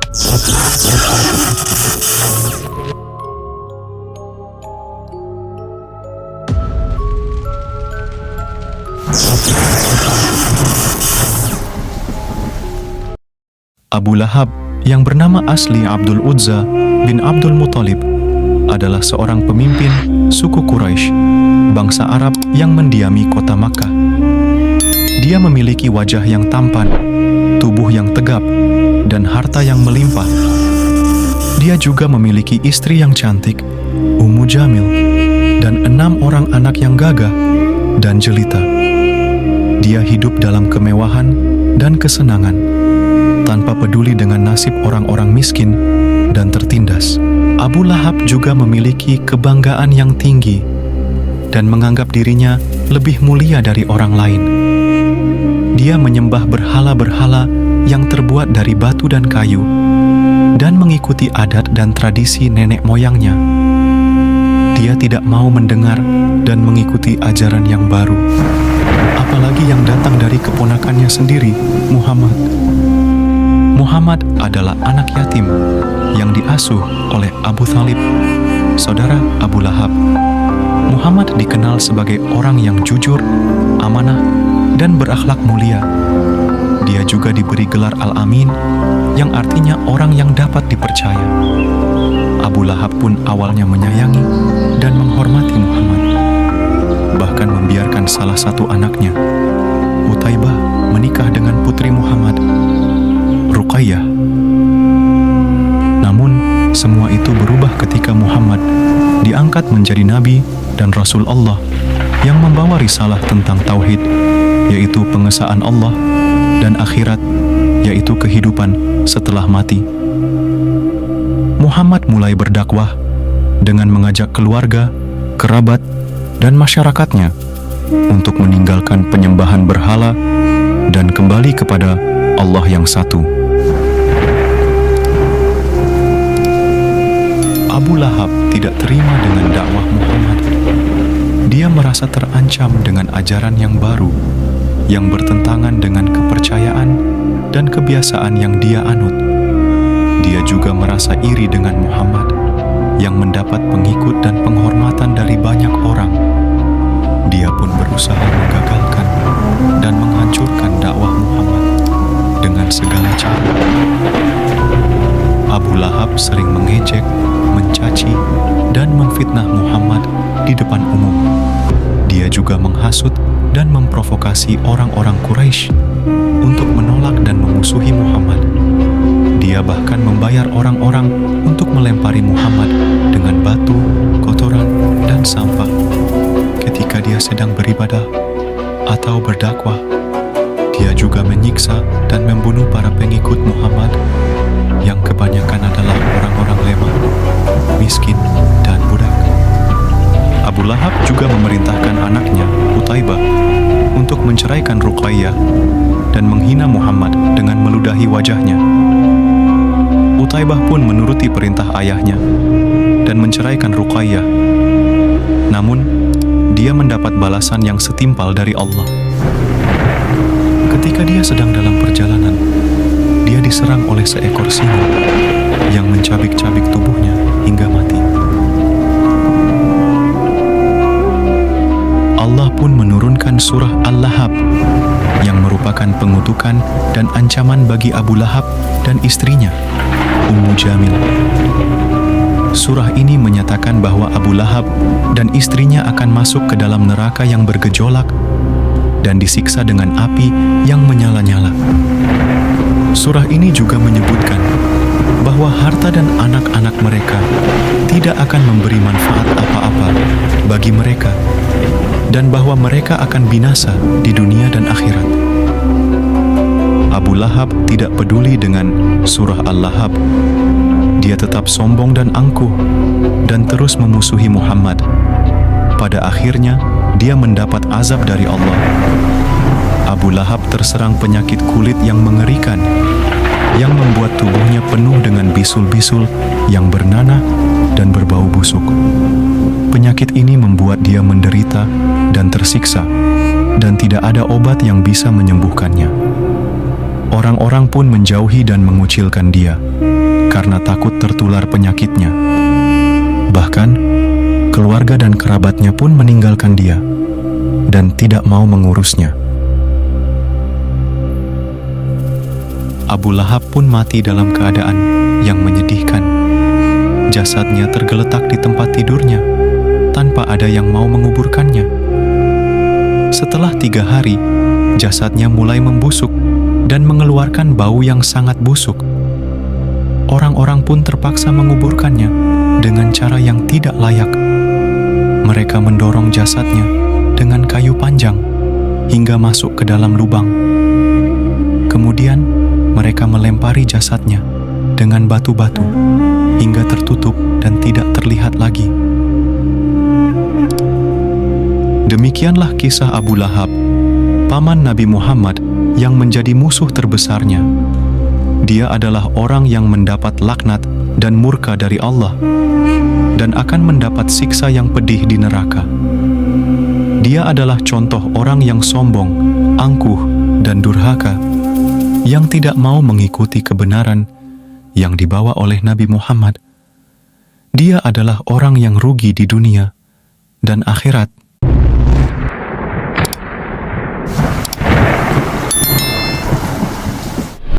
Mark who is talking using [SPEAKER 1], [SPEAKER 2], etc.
[SPEAKER 1] Abu Lahab, yang bernama asli Abdul Uzza bin Abdul Muthalib, adalah seorang pemimpin suku Quraisy, bangsa Arab yang mendiami kota Makkah. Dia memiliki wajah yang tampan, tubuh yang tegap, dan harta yang melimpah. Dia juga memiliki istri yang cantik, Ummu Jamil, dan 6 orang anak yang gagah dan jelita. Dia hidup dalam kemewahan dan kesenangan, tanpa peduli dengan nasib orang-orang miskin dan tertindas. Abu Lahab juga memiliki kebanggaan yang tinggi dan menganggap dirinya lebih mulia dari orang lain. Dia menyembah berhala-berhala yang terbuat dari batu dan kayu dan mengikuti adat dan tradisi nenek moyangnya. Dia tidak mau mendengar dan mengikuti ajaran yang baru, apalagi yang datang dari keponakannya sendiri, Muhammad. Muhammad adalah anak yatim yang diasuh oleh Abu Thalib, saudara Abu Lahab. Muhammad dikenal sebagai orang yang jujur, amanah, dan berakhlak mulia. Dia juga diberi gelar Al-Amin, yang artinya orang yang dapat dipercaya. Abu Lahab pun awalnya menyayangi dan menghormati Muhammad, bahkan membiarkan salah satu anaknya, Utaibah, menikah dengan putri Muhammad, Ruqayyah. Namun, semua itu berubah ketika Muhammad diangkat menjadi nabi dan rasul Allah yang membawa risalah tentang tauhid, yaitu pengesaan Allah, dan akhirat, yaitu kehidupan setelah mati. Muhammad mulai berdakwah dengan mengajak keluarga, kerabat, dan masyarakatnya untuk meninggalkan penyembahan berhala dan kembali kepada Allah yang satu. Abu Lahab tidak terima dengan dakwah Muhammad. Dia merasa terancam dengan ajaran yang baru, yang bertentangan dengan kepercayaan dan kebiasaan yang dia anut. Dia juga merasa iri dengan Muhammad, yang mendapat pengikut dan penghormatan dari banyak orang. Dia pun berusaha menggagalkan dan menghancurkan dakwah Muhammad dengan segala cara. Abu Lahab sering mengejek, mencaci, dan memfitnah Muhammad di depan umum. Dia juga menghasut dan memprovokasi orang-orang Quraisy untuk menolak dan memusuhi Muhammad. Dia bahkan membayar orang-orang untuk melempari Muhammad dengan batu, kotoran, dan sampah ketika dia sedang beribadah atau berdakwah. Dia juga menyiksa dan membunuh para pengikut Muhammad yang kebanyakan adalah orang-orang lemah, miskin, dan budak. Abu Lahab juga memerintahkan anaknya, Utaibah, untuk menceraikan Ruqayyah dan menghina Muhammad dengan meludahi wajahnya. Utaibah pun menuruti perintah ayahnya dan menceraikan Ruqayyah. Namun, dia mendapat balasan yang setimpal dari Allah. Ketika dia sedang dalam perjalanan, dia diserang oleh seekor singa yang mencabik-cabik tubuhnya hingga mati. Allah pun menurunkan surah Al-Lahab yang merupakan pengutukan dan ancaman bagi Abu Lahab dan istrinya, Ummu Jamil. Surah ini menyatakan bahwa Abu Lahab dan istrinya akan masuk ke dalam neraka yang bergejolak dan disiksa dengan api yang menyala-nyala. Surah ini juga menyebutkan bahwa harta dan anak-anak mereka tidak akan memberi manfaat apa-apa bagi mereka, dan bahwa mereka akan binasa di dunia dan akhirat. Abu Lahab tidak peduli dengan surah Al-Lahab. Dia tetap sombong dan angkuh dan terus memusuhi Muhammad. Pada akhirnya, dia mendapat azab dari Allah. Abu Lahab terserang penyakit kulit yang mengerikan, yang membuat tubuhnya penuh dengan bisul-bisul yang bernanah dan berbau busuk. Penyakit ini membuat dia menderita dan tersiksa, dan tidak ada obat yang bisa menyembuhkannya. Orang-orang pun menjauhi dan mengucilkan dia. karena takut tertular penyakitnya. Bahkan, keluarga dan kerabatnya pun meninggalkan dia dan tidak mau mengurusnya. Abu Lahab pun mati dalam keadaan yang menyedihkan. Jasadnya tergeletak di tempat tidurnya tanpa ada yang mau menguburkannya. Setelah 3 hari, jasadnya mulai membusuk dan mengeluarkan bau yang sangat busuk. Orang-orang pun terpaksa menguburkannya dengan cara yang tidak layak. Mereka mendorong jasadnya dengan kayu panjang hingga masuk ke dalam lubang. Kemudian, mereka melempari jasadnya dengan batu-batu hingga tertutup dan tidak terlihat lagi. Demikianlah kisah Abu Lahab, paman Nabi Muhammad yang menjadi musuh terbesarnya. Dia adalah orang yang mendapat laknat dan murka dari Allah dan akan mendapat siksa yang pedih di neraka. Dia adalah contoh orang yang sombong, angkuh, dan durhaka yang tidak mau mengikuti kebenaran yang dibawa oleh Nabi Muhammad. Dia adalah orang yang rugi di dunia dan akhirat.